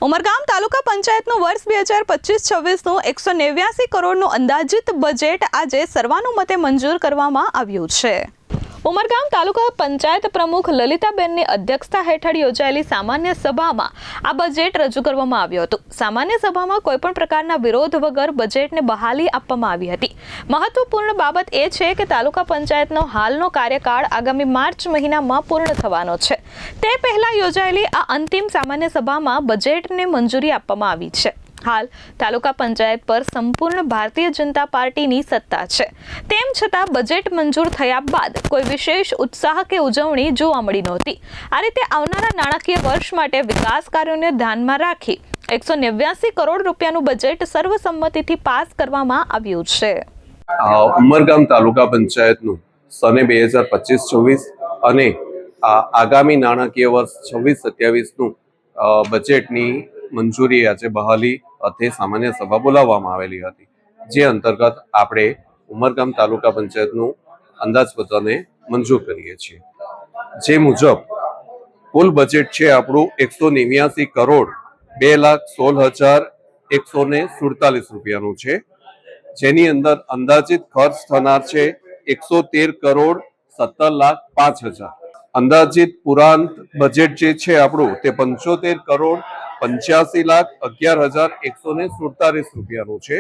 ઉમરગામ તાલુકા પંચાયતનું વર્ષ 2025-26નું 189 કરોડનું અંદાજિત બજેટ આજે સર્વાનુમતે મંજૂર કરવામાં આવ્યું છે। ઉમરગામ તાલુકા પંચાયત પ્રમુખ લલિતાબેનની અધ્યક્ષતા હેઠળ યોજાયેલી સામાન્ય સભામાં આ બજેટ રજૂ કરવામાં આવ્યું હતું। સામાન્ય સભામાં કોઈપણ પ્રકારના વિરોધ વગર બજેટને બહાલી આપવામાં આવી હતી। મહત્વપૂર્ણ બાબત એ છે કે તાલુકા પંચાયતનો હાલનો કાર્યકાળ આગામી માર્ચ મહિનામાં પૂર્ણ થવાનો છે। તે પહેલા યોજાયેલી આ અંતિમ સામાન્ય સભામાં બજેટને મંજૂરી આપવામાં આવી છે। हाल तालुका पंचायत पर संपूर्ण भारतीय जनता पार्टी नी सत्ता है। तेम छतां बजेट मंजूर थया बाद कोई विशेष उत्साह के उजवणी जोवा मळी नहोती। आ रीते आवनारा नाणाकीय वर्ष माटे विकास कार्योने ध्यानमां राखी 189 करोड़ रूपियानुं बजेट सर्वसम्मतिथी पास करवामां आव्युं छे। उमरगाम तालुका पंचायतनुं सने 2025-26 अने आगामी नाणाकीय वर्ष 26-27 बजेटनी मंजूरी आज बहाली अथे सामान्य सभा बोलाववामां आवेली हती। जे अंतर्गत आपणे उमरगाम तालुका पंचायतनुं अंदाजपत्रने मंजूर करीए छीए। जे मुजब कुल बजेट छे आपणुं 189 करोड़ 2,16,147 रूपियानुं छे। जेनी अंदर अंदाजित खर्च थनार छे 113 करोड़ 17,05,000। अंदाजित पुरांत बजेट जे छे आपणुं ते 75 करोड़ 85,11,147 रूपियानुं छे।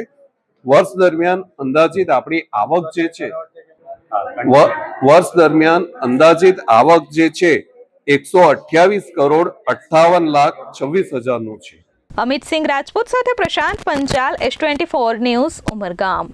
वर्ष दरमियान अंदाजित आपणी आवक जे छे वर्ष दरमियान अंदाजित आवक जे छे 128 करोड़ 58,26,000 નું છે। અમિત સિંહ રાજપૂત સાથે પ્રશાંત પંચાલ, S24 ન્યૂઝ, ઉમરગામ।